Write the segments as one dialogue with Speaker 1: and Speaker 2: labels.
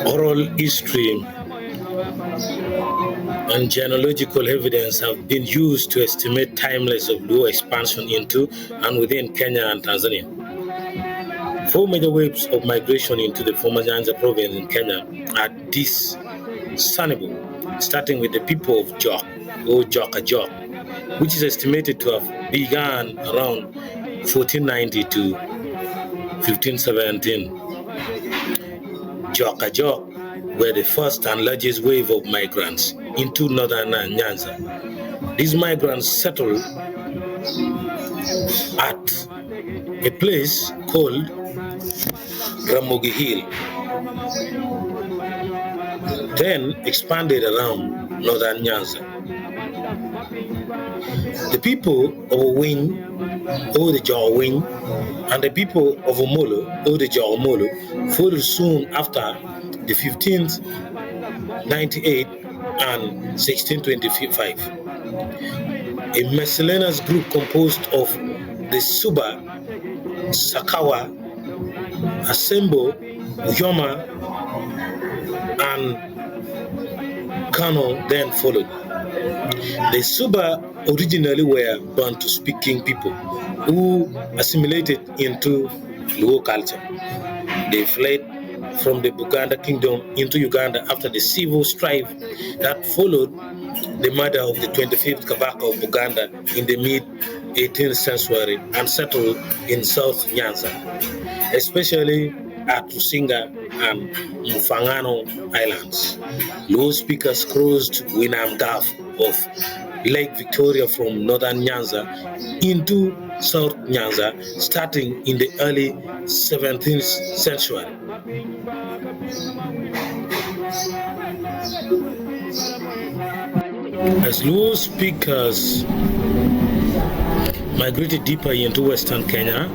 Speaker 1: Oral history and genealogical evidence have been used to estimate timelines of Luo expansion into and within Kenya and Tanzania. Four major waves of migration into the former Nyanza province in Kenya are discernible, starting with the people of Jok, or Jok, which is estimated to have begun around 1490 to 1517. Jok were the first and largest wave of migrants into northern Nyanza. These migrants settled at a place called Ramogi Hill, then expanded around northern Nyanza. The people of Owing, or the Jawing, and the people of Omolo, or the Jawomolo, followed soon after the 1598 and 1625. A miscellaneous group composed of the Suba, Sakawa, Asembo, Uyoma, and Kano then followed. The Suba originally were Bantu-speaking people who assimilated into Luo culture. They fled from the Baganda kingdom into Uganda after the civil strife that followed the murder of the 25th Kabaka of Uganda in the mid-18th century and settled in South Nyanza, especially at Rusinga and Mufangano Islands. Luo speakers crossed Winam Gulf of Lake Victoria from northern Nyanza into South Nyanza starting in the early 17th century. As Luo speakers migrated deeper into western Kenya,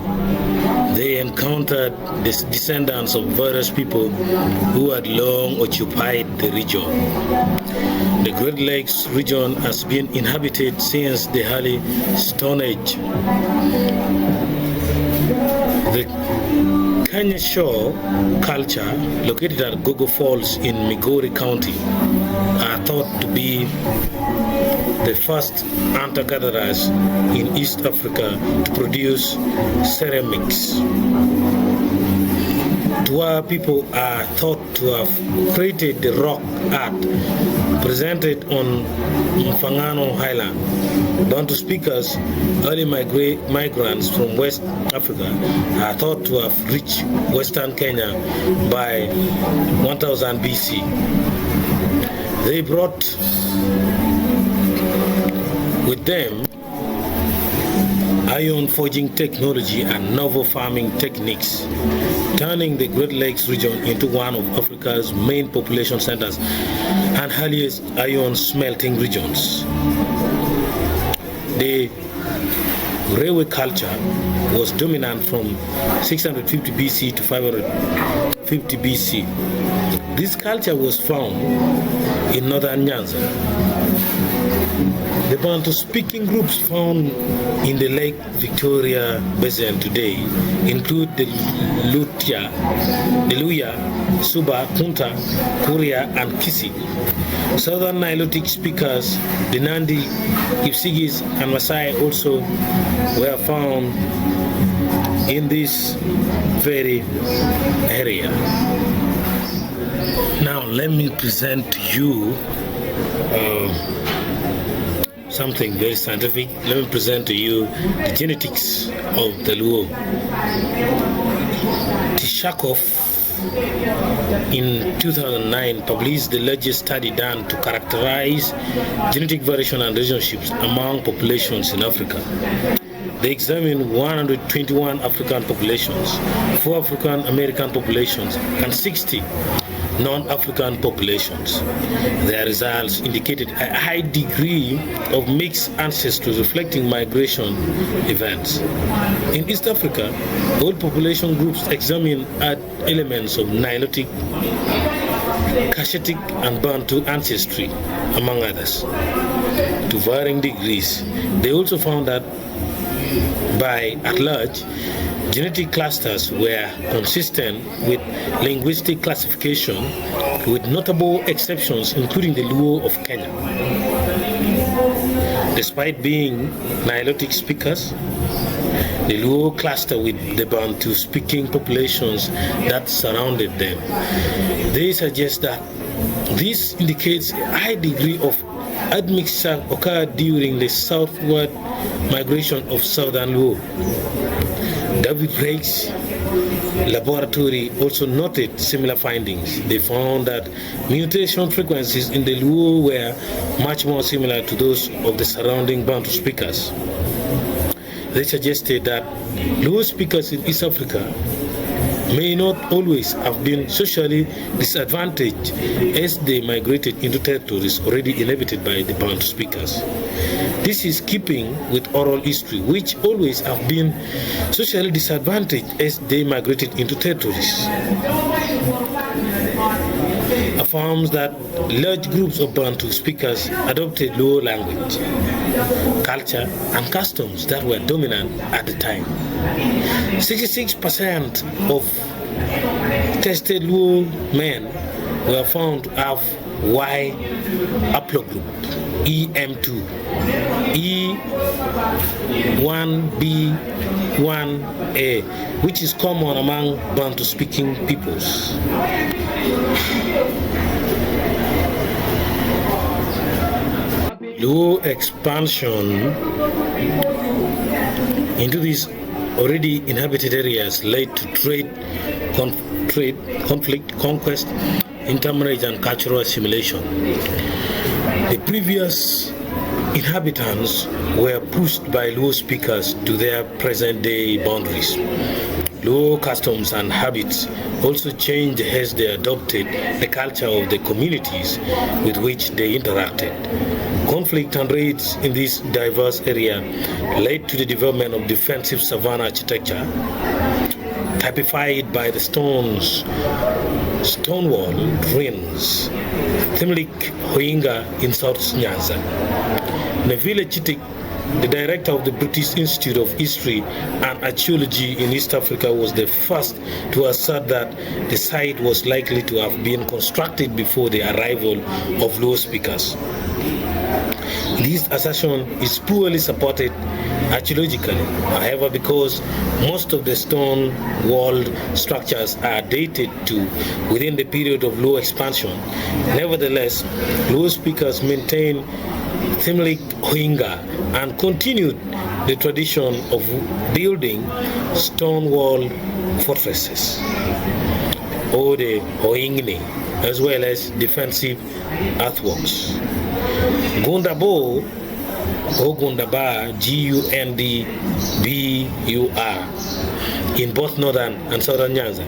Speaker 1: they encountered the descendants of various people who had long occupied the region. The Great Lakes region has been inhabited since the early Stone Age. The Kenya Shore culture, located at Gogo Falls in Migori County, are thought to be the first hunter-gatherers in East Africa to produce ceramics. Twa people are thought to have created the rock art presented on Mfangano Highland. Bantu speakers, early migrants from West Africa, are thought to have reached Western Kenya by 1000 BC. They brought with them iron forging technology and novel farming techniques, turning the Great Lakes region into one of Africa's main population centers and earliest iron smelting regions. The railway culture was dominant from 650 BC to 550 BC. This culture was found in northern Nyanza. The Bantu-speaking groups found in the Lake Victoria Basin today include the Luya, Suba, Kunta, Kuria, and Kisi. Southern Nilotic speakers, the Nandi, Kipsigis, and Maasai also were found in this very area. Now let me present to you something very scientific. Let me present to you the genetics of the Luo. Tishakov in 2009 published the largest study done to characterize genetic variation and relationships among populations in Africa. they examined 121 African populations, 4 African American populations, and 60 non-African populations. Their results indicated a high degree of mixed ancestry reflecting migration events. In East Africa, all population groups examined had elements of Nilotic, Cushitic, and Bantu ancestry, among others, to varying degrees. They also found that by and large, genetic clusters were consistent with linguistic classification, with notable exceptions including the Luo of Kenya. Despite being Nilotic speakers, the Luo cluster with the Bantu-speaking populations that surrounded them. They suggest that this indicates a high degree of admixture occurred during the southward migration of southern Luo. David Rake's laboratory also noted similar findings. They found that mutation frequencies in the Luo were much more similar to those of the surrounding Bantu speakers. They suggested that Luo speakers in East Africa may not always have been socially disadvantaged as they migrated into territories already inhabited by the Bantu speakers. This is keeping with oral history, which always have been socially disadvantaged as they migrated into territories. Affirms that large groups of Bantu speakers adopted Luo language, culture, and customs that were dominant at the time. 66% of tested Luo men were found to have Y haplogroup EM2, E1B1A, which is common among Bantu-speaking peoples. Luo expansion into these already inhabited areas led to trade, conflict, conquest, intermarriage, and cultural assimilation. The previous inhabitants were pushed by Luo speakers to their present-day boundaries. Luo customs and habits also changed as they adopted the culture of the communities with which they interacted. Conflict and raids in this diverse area led to the development of defensive savanna architecture, typified by the stonewall ruins, Thimlik Hoinga in South Nyanza. Neville Chitik, the director of the British Institute of History and Archaeology in East Africa, was the first to assert that the site was likely to have been constructed before the arrival of Luo speakers. This assertion is poorly supported archaeologically, however, because most of the stone-walled structures are dated to within the period of Luo expansion. Nevertheless, Luo speakers maintain Thimlik Hoinga and continued the tradition of building stone-walled fortresses, or the Hoingni, as well as defensive earthworks. Gundabor, or Gundaba, Gundbur, in both northern and southern Nyanza.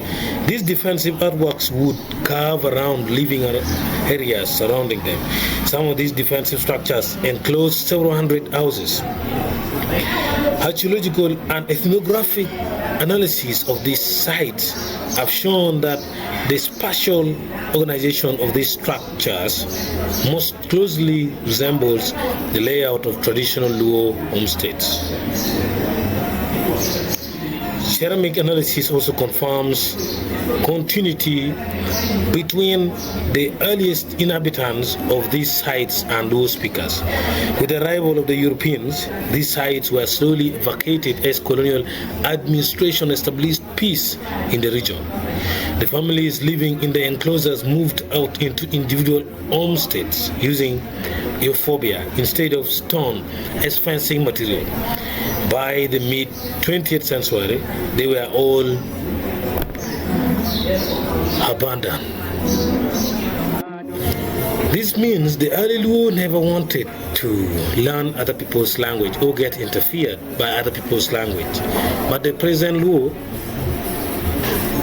Speaker 1: These defensive earthworks would curve around living areas surrounding them. Some of these defensive structures enclose several hundred houses. Archaeological and ethnographic analysis of these sites have shown that the spatial organization of these structures most closely resembles the layout of traditional Luo homesteads. Ceramic analysis also confirms continuity between the earliest inhabitants of these sites and Luo speakers. With the arrival of the Europeans, these sites were slowly vacated as colonial administration established peace in the region. The families living in the enclosures moved out into individual homesteads using euphorbia instead of stone as fencing material. By the mid-20th century, they were all abandoned. This means the early Luo never wanted to learn other people's language or get interfered by other people's language. But the present Luo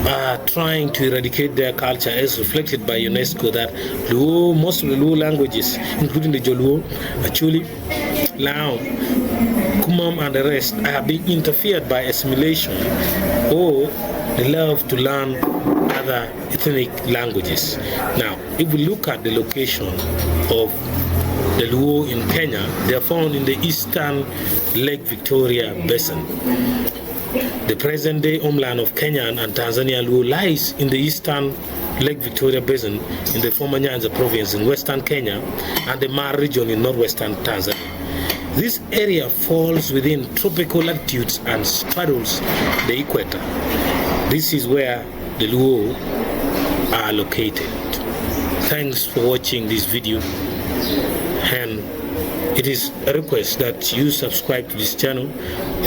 Speaker 1: are trying to eradicate their culture as reflected by UNESCO that Luo, most of the Luo languages, including the Joluo, Acholi, Lao, Kumam and the rest, are being interfered by assimilation or the love to learn other ethnic languages. Now, if we look at the location of the Luo in Kenya, they are found in the eastern Lake Victoria Basin. The present-day homeland of Kenya and Tanzania Luo lies in the eastern Lake Victoria Basin in the former Nyanza province in western Kenya and the Mar region in northwestern Tanzania. This area falls within tropical latitudes and straddles the equator. This is where the Luo are located. Thanks for watching this video, and it is a request that you subscribe to this channel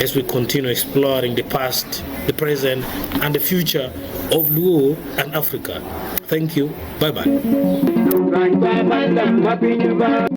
Speaker 1: as we continue exploring the past, the present, and the future of Luo and Africa. Thank you. Bye-bye.